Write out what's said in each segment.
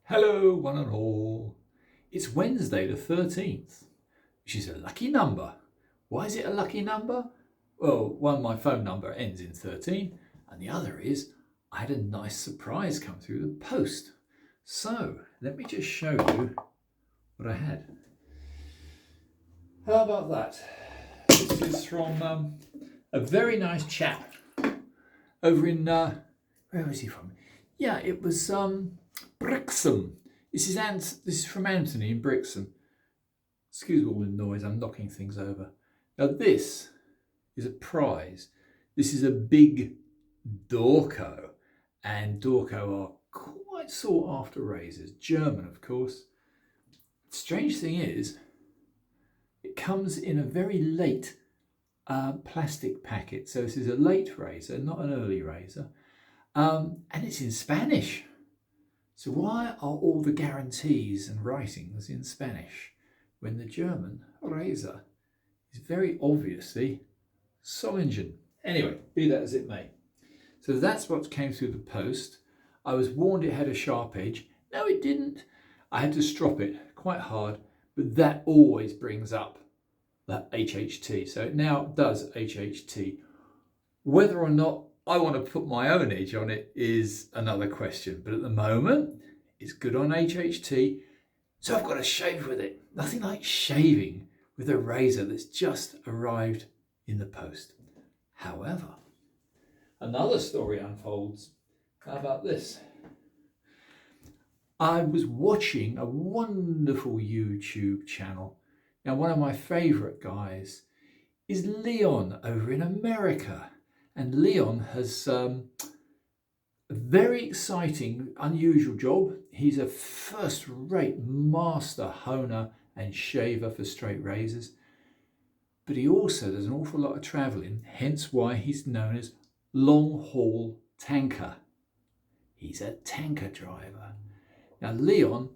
Hello, one and all. It's Wednesday the 13th, which is a lucky number. Why is it a lucky number? Well, one, my phone number ends in 13, and the other is I had a nice surprise come through the post. So, let me just show you what I had. How about that? This is from a very nice chap over in, where was he from? Yeah, it was Brixham. This is from Anthony in Brixham. Excuse all the noise, I'm knocking things over. Now this is a prize. This is a big Dorko, and Dorko are quite sought after razors. German, of course. The strange thing is, it comes in a very late plastic packet. So this is a late razor, not an early razor. And it's in Spanish. So why are all the guarantees and writings in Spanish when the German razor is very obviously Solingen? Anyway, be that as it may. So that's what came through the post. I was warned it had a sharp edge. No, it didn't. I had to strop it quite hard, but that always brings up that HHT. So it now does HHT. Whether or not I want to put my own edge on it is another question, but at the moment it's good on HHT, so I've got to shave with it. Nothing like shaving with a razor that's just arrived in the post. However, another story unfolds. How about this? I was watching a wonderful YouTube channel. Now, one of my favourite guys is Leon over in America. And Leon has a very exciting, unusual job. He's a first-rate master honer and shaver for straight razors. But he also does an awful lot of travelling, hence why he's known as long-haul tanker. He's a tanker driver. Now, Leon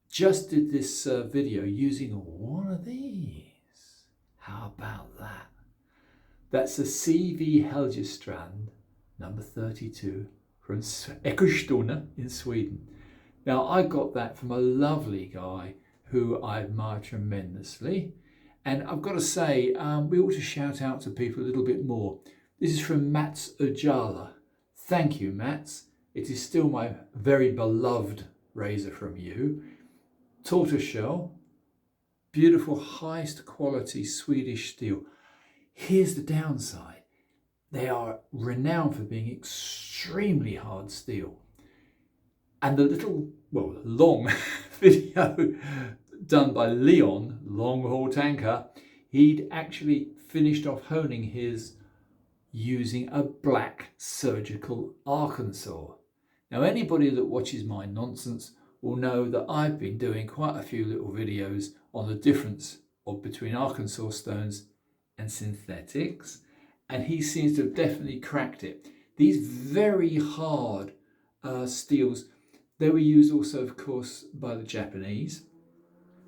just did this video using one of these. How about that? That's a C.V.Heljestrand No. 32 from Eskilstuna in Sweden. Now, I got that from a lovely guy who I admire tremendously. And I've got to say, we ought to shout out to people a little bit more. This is from Mats Ujala. Thank you, Mats. It is still my very beloved razor from you. Tortoiseshell, beautiful, highest quality Swedish steel. Here's the downside. They are renowned for being extremely hard steel. And the little, long video done by Leon, long haul tanker, he'd actually finished off honing his using a black surgical Arkansas. Now, anybody that watches my nonsense will know that I've been doing quite a few little videos on the difference between Arkansas stones and synthetics, and he seems to have definitely cracked it. These very hard steels, they were used also, of course, by the Japanese,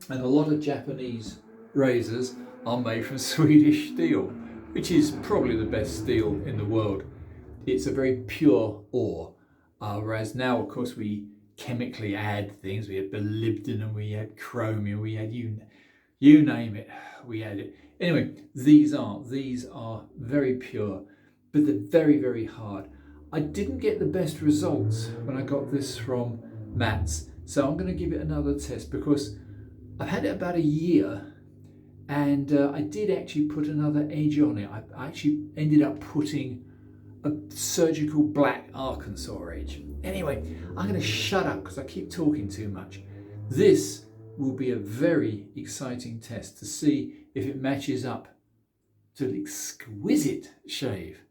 and a lot of Japanese razors are made from Swedish steel, which is probably the best steel in the world. It's a very pure ore, whereas now, of course, we chemically add things. We had molybdenum, we had chromium, we had you name it, we add it. Anyway, these are very pure, but they're very, very hard. I didn't get the best results when I got this from Mats, so I'm going to give it another test because I've had it about a year, and I did actually put another edge on it. I actually ended up putting a surgical black Arkansas edge. Anyway, I'm going to shut up because I keep talking too much. This will be a very exciting test to see if it matches up to the exquisite shave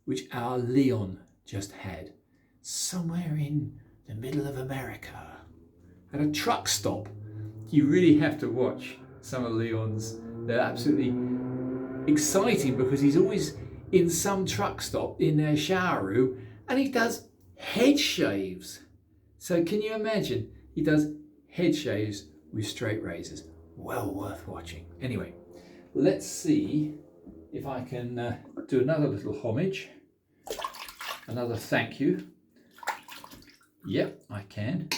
which our Leon just had somewhere in the middle of America at a truck stop. You really have to watch some of Leon's. They're absolutely exciting because he's always in some truck stop in their shower room and he does head shaves. So can you imagine? He does head shaves with straight razors. Well worth watching. Anyway, let's see if I can do another little homage, another thank you. Yep, I can.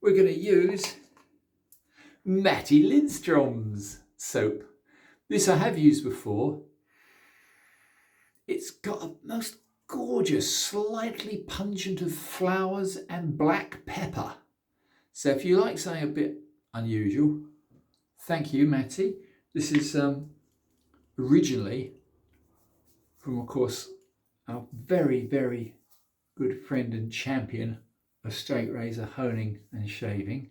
we're going to use Matti Lindstrom's soap. This I have used before. It's got a most gorgeous, slightly pungent of flowers and black pepper. So if you like something a bit unusual, thank you, Matti. This is originally from, of course, our very, very good friend and champion of straight razor honing and shaving,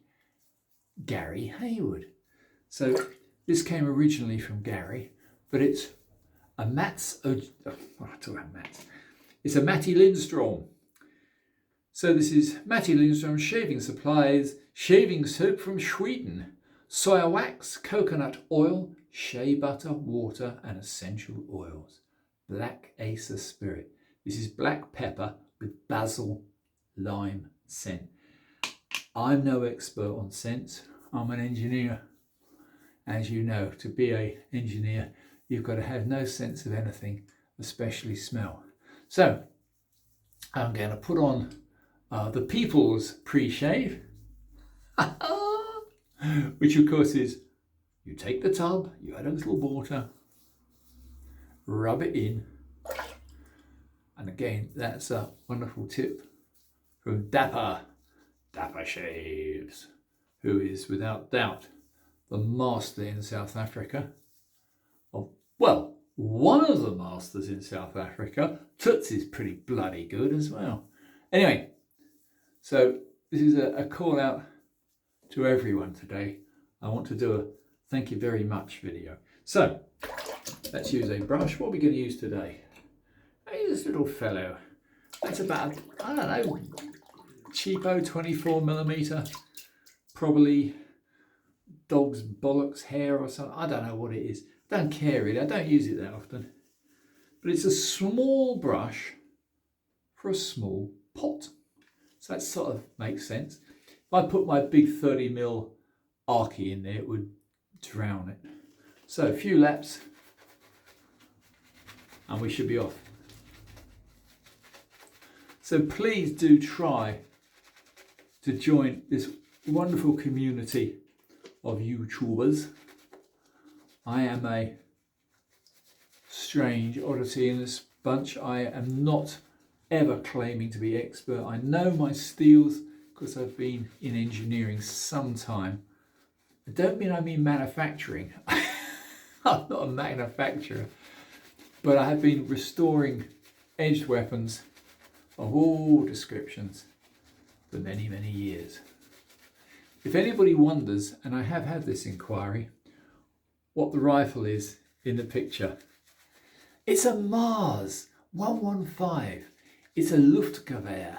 Gary Hayward. So this came originally from Gary, but it's a It's a Matti Lindstrom. So this is Matti Lindstrom Shaving Supplies, shaving soap from Sweden, soya wax, coconut oil, shea butter, water and essential oils. Black Acer Spirit. This is black pepper with basil lime scent. I'm no expert on scents. I'm an engineer. As you know, to be an engineer, you've got to have no sense of anything, especially smell. So I'm going to put on the People's Pre-Shave, which of course is, you take the tub, you add a little water, rub it in, and again, that's a wonderful tip from Dapper Shaves, who is without doubt the master in South Africa of, well, one of the masters in South Africa. Toots is pretty bloody good as well. Anyway, so this is a call out to everyone today. I want to do a thank you very much video. So let's use a brush. What are we going to use today? Hey, this little fellow. That's about, I don't know, cheapo 24mm, probably dog's bollocks hair or something. I don't know what it is. Don't care really. I don't use it that often. But it's a small brush for a small pot. So that sort of makes sense. If I put my big 30mm Arky in there, it would drown it. So a few laps and we should be off. So please do try to join this wonderful community of YouTubers. I am a strange oddity in this bunch. I am not ever claiming to be expert. I know my steels because I've been in engineering some time. I don't mean I mean manufacturing. I'm not a manufacturer, but I have been restoring edged weapons of all descriptions for many, many years. If anybody wonders, and I have had this inquiry, what the rifle is in the picture, it's a Mars 115. It's a Luftgewehr.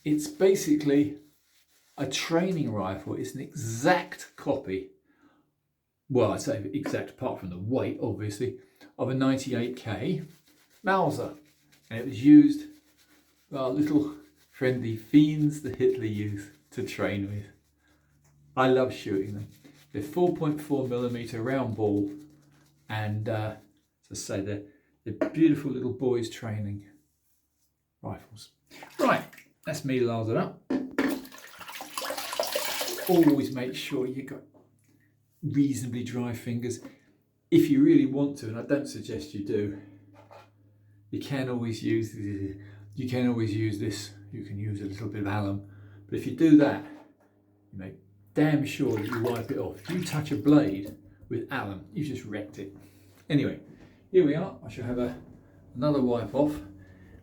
It's basically a training rifle. It's an exact copy, well, I say exact apart from the weight, obviously, of a 98K Mauser. And it was used by our little friendly fiends the Hitler used to train with. I love shooting them. They're 4.4mm round ball, and as I say, they're beautiful little boys training rifles. Right, that's me lathered up. Always make sure you've got reasonably dry fingers. If you really want to, and I don't suggest you do, you can always use this. You can use a little bit of alum, but if you do that, you make damn sure that you wipe it off. If you touch a blade with alum, you just wrecked it. Anyway, here we are. I shall have another wipe off.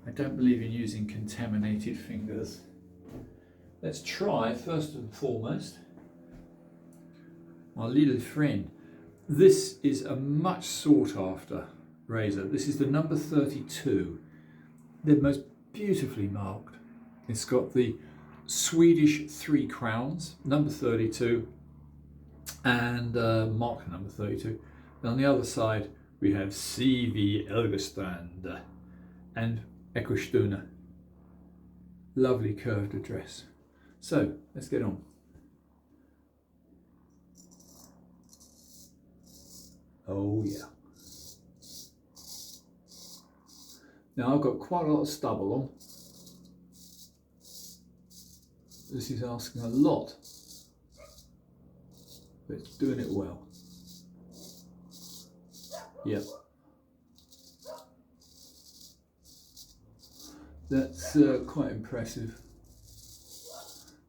I don't believe in using contaminated fingers. Let's try, first and foremost, my little friend. This is a much sought after razor. This is the number 32. They're most beautifully marked. It's got the Swedish 3 crowns, number 32, and mark number 32. And on the other side, we have C.V.Heljestrand and Ekostuna. Lovely curved address. So let's get on. Oh yeah. Now I've got quite a lot of stubble on. This is asking a lot, but it's doing it well. Yep. That's quite impressive.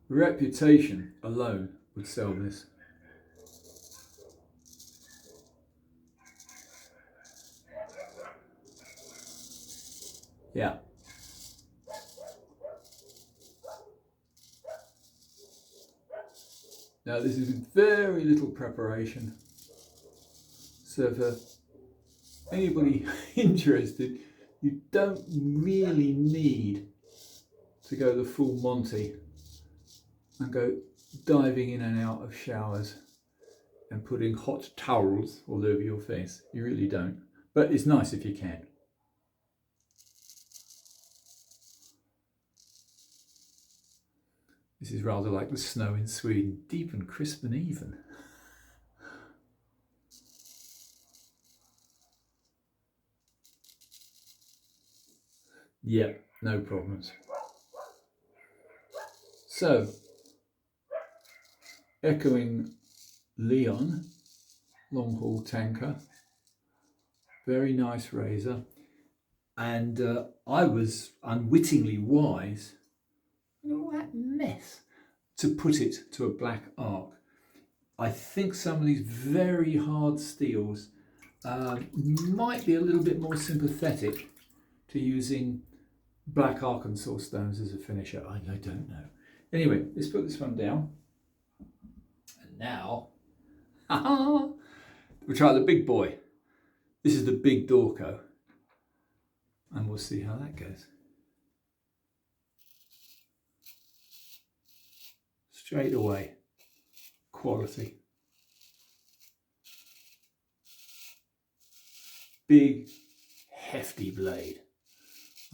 Reputation alone would sell this. Yeah. Now this is very little preparation. So for anybody interested, you don't really need to go the full Monty and go diving in and out of showers and putting hot towels all over your face. You really don't. But it's nice if you can. This is rather like the snow in Sweden, deep and crisp and even. Yeah, no problems. So, echoing Leon, long haul tanker, very nice razor, and I was unwittingly wise, all that mess, to put it to a black arc. I think some of these very hard steels might be a little bit more sympathetic to using black Arkansas stones as a finisher. I don't know. Anyway, let's put this one down. And now, we'll try the big boy. This is the big Dorko. And we'll see how that goes. Straight away, quality. Big, hefty blade.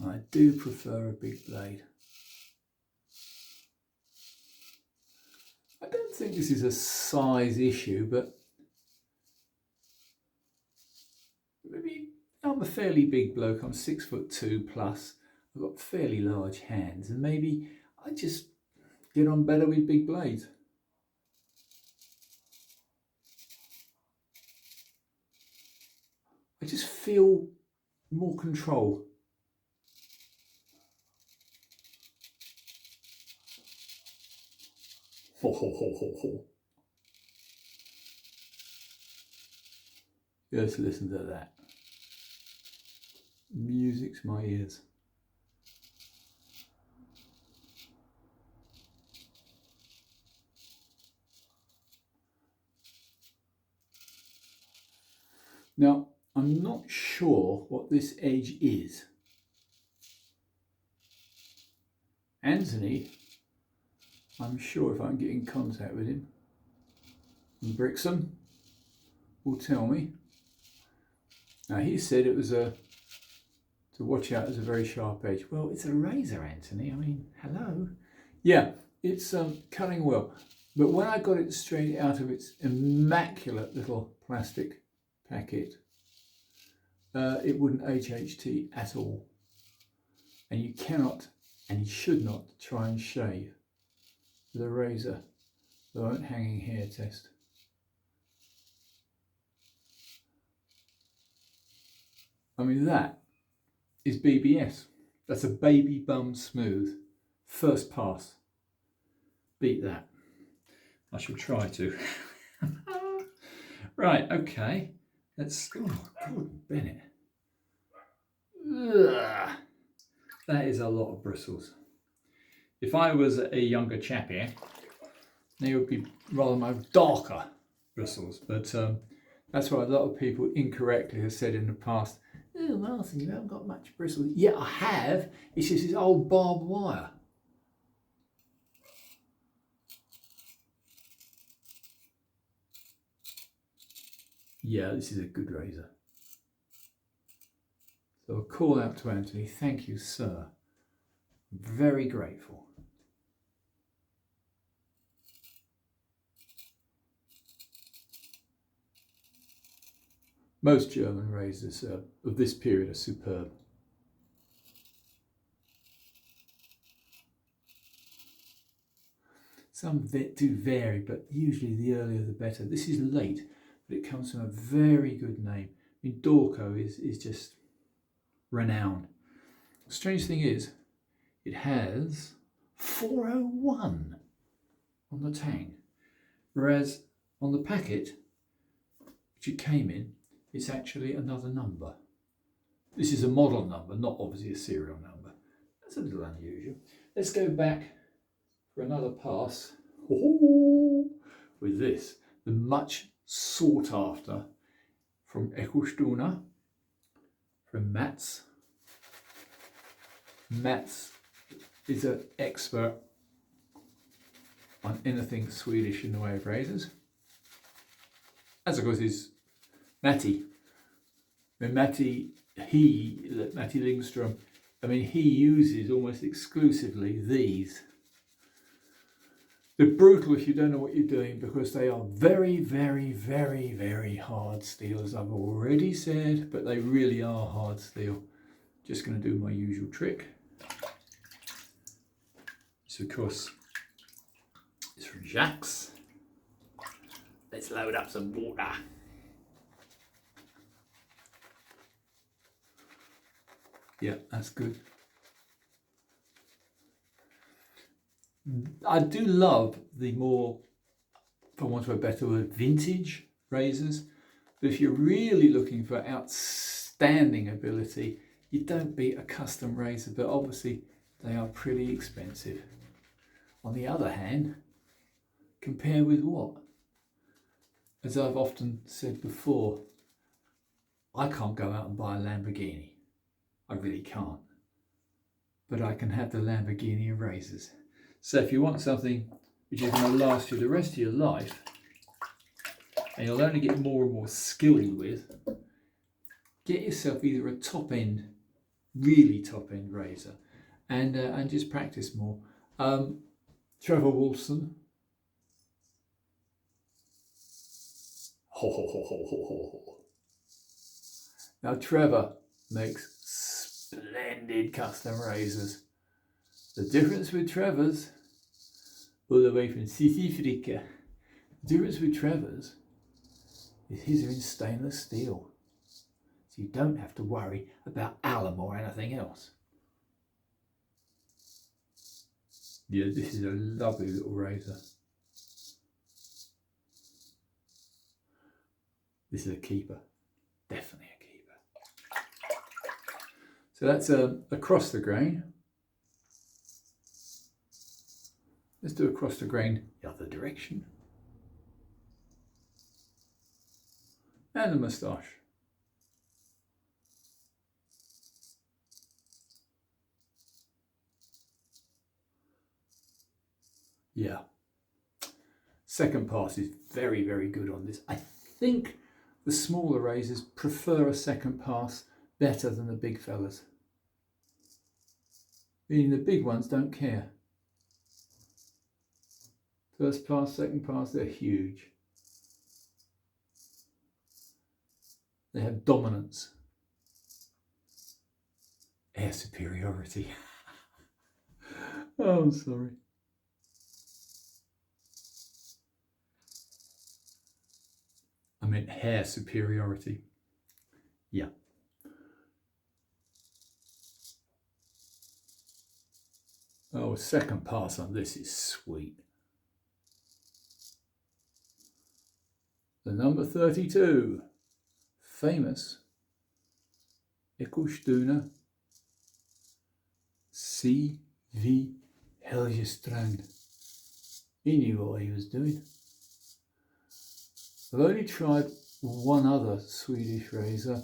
I do prefer a big blade. I don't think this is a size issue, but maybe I'm a fairly big bloke. I'm 6'2" plus. I've got fairly large hands, and maybe I just get on better with big blades. I just feel more control. Ho, ho, ho, ho, ho. Just listen to that. Music's my ears. Now, I'm not sure what this edge is. Anthony, I'm sure if I can get in contact with him, and Brixham will tell me. Now, he said it was to watch out as a very sharp edge. Well, it's a razor, Anthony. I mean, hello. Yeah, it's cutting well. But when I got it straight out of its immaculate little plastic packet, it wouldn't HHT at all. And you cannot, and you should not, try and shave with a razor that won't hanging hair test. I mean, that is BBS. That's a baby bum smooth. First pass. Beat that. I shall try to. Right, okay. Let's, oh, good Bennett. Ugh. That is a lot of bristles. If I was a younger chappie, they would be rather more darker bristles, but that's what a lot of people incorrectly have said in the past. Oh, Martin, you haven't got much bristles. Yeah, I have. It's just this old barbed wire. Yeah, this is a good razor. So a call out to Anthony. Thank you, sir. Very grateful. Most German razors of this period are superb. Some do vary, but usually the earlier the better. This is late, but it comes from a very good name. I mean, Dorko is just renowned. The strange thing is, it has 401 on the tang, whereas on the packet, which it came in, it's actually another number. This is a model number, not obviously a serial number. That's a little unusual. Let's go back for another pass with this, the much sought after from Eskilstuna, from Mats. Mats is an expert on anything Swedish in the way of razors, as of course is Matti. When Matti Lindstrom, I mean, he uses almost exclusively these. They're brutal if you don't know what you're doing, because they are very, very, very, very hard steel, as I've already said, but they really are hard steel. Just going to do my usual trick. So of course, it's from Jacques. Let's load up some water. Yeah, that's good. I do love the more, for want of a better word, vintage razors. But if you're really looking for outstanding ability, you don't beat a custom razor, but obviously they are pretty expensive. On the other hand, compare with what? As I've often said before, I can't go out and buy a Lamborghini. I really can't. But I can have the Lamborghini of razors. So if you want something which is going to last you the rest of your life, and you'll only get more and more skilled with, get yourself either a top-end, really top-end razor, and just practice more. Trevor Wilson. Now Trevor makes splendid custom razors. The difference with Trevor's, all the way from C.V.Heljestrand, the difference with Trevor's is his are in stainless steel. So you don't have to worry about alum or anything else. Yeah, this is a lovely little razor. This is a keeper, definitely a keeper. So that's across the grain. Let's do across the grain the other direction. And the moustache. Yeah. Second pass is very, very good on this. I think the smaller razors prefer a second pass better than the big fellas. Meaning the big ones don't care. First pass, second pass, they're huge. They have dominance. Air superiority. Oh, I'm sorry. I meant hair superiority. Yeah. Oh, second pass on this is sweet. The number 32, famous Eskilstuna C.V.Heljestrand. He knew what he was doing. I've only tried one other Swedish razor,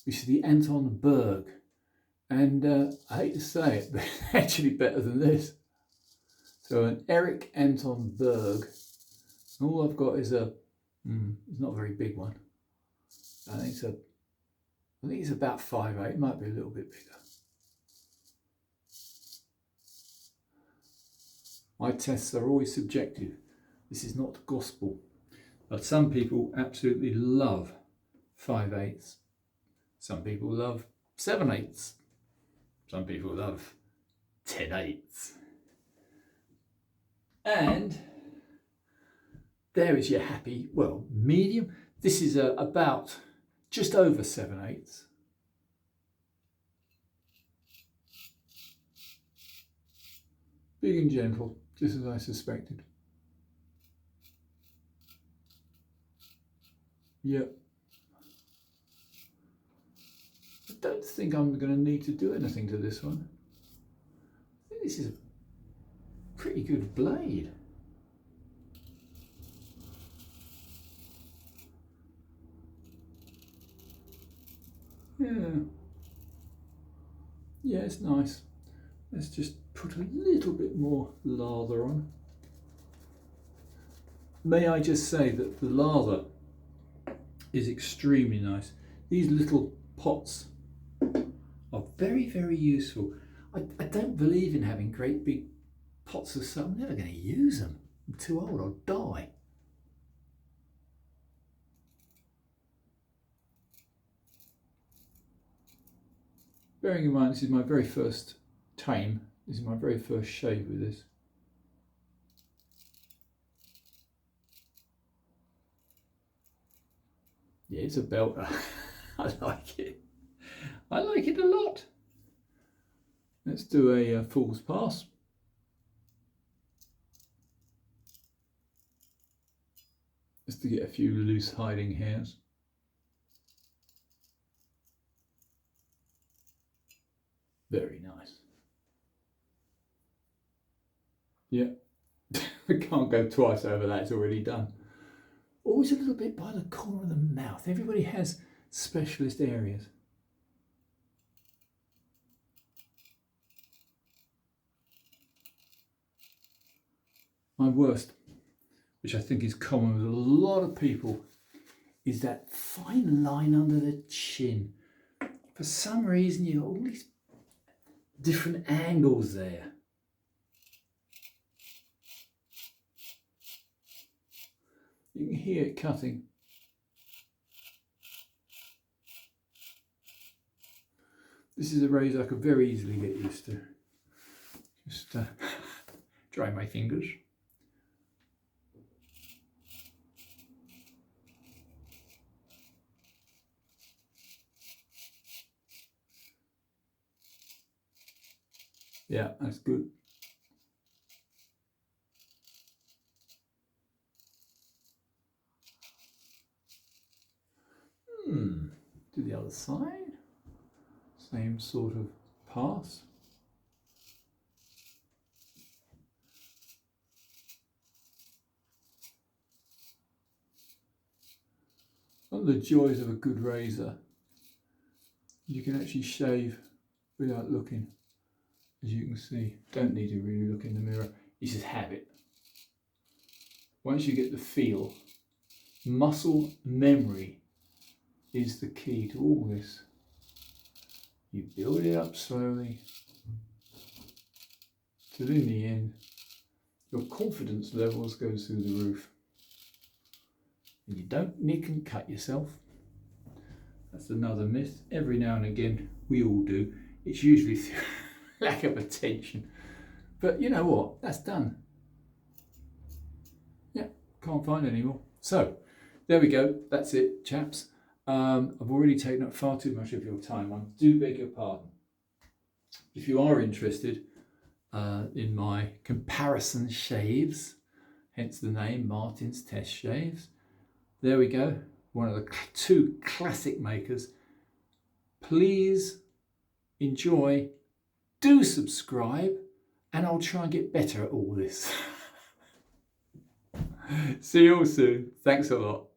which is the Anton Berg. And I hate to say it, but it's actually better than this. So an Eric Anton Berg. All I've got is a, it's not a very big one. I think it's about 5'8", it might be a little bit bigger. My tests are always subjective. This is not gospel. But some people absolutely love 5/8. Some people love 7/8. Some people love 10/8. And there is your happy, well, medium. This is about just over 7/8. Big and gentle, just as I suspected. Yep. I don't think I'm going to need to do anything to this one. I think this is a pretty good blade. Yeah, it's nice. Let's just put a little bit more lather on. May I just say that the lather is extremely nice. These little pots are very, very useful. I don't believe in having great big pots of soap. I'm never going to use them. I'm too old, I'll die. Bearing in mind this is my very first time, this is my very first shave with this. Yeah, it's a belter. I like it. I like it a lot. Let's do a fool's pass. Just to get a few loose hiding hairs. Very nice. Yeah, I can't go twice over that, it's already done. Always a little bit by the corner of the mouth. Everybody has specialist areas. My worst, which I think is common with a lot of people, is that fine line under the chin. For some reason, you've got all these different angles there. You can hear it cutting. This is a razor I could very easily get used to. Just dry my fingers. Yeah, that's good. Do the other side. Same sort of pass. One of the joys of a good razor, you can actually shave without looking. As you can see, don't need to really look in the mirror, you just have it. Once you get the feel, muscle memory is the key to all this. You build it up slowly, till in the end, your confidence levels go through the roof. And you don't nick and cut yourself. That's another myth. Every now and again, we all do. It's usually through lack of attention. But you know what? That's done. Yeah, can't find any more. So, there we go. That's it, chaps. I've already taken up far too much of your time. I do beg your pardon. If you are interested in my comparison shaves, hence the name Martin's Test Shaves, there we go. One of the two classic makers. Please enjoy, do subscribe, and I'll try and get better at all this. See you all soon. Thanks a lot.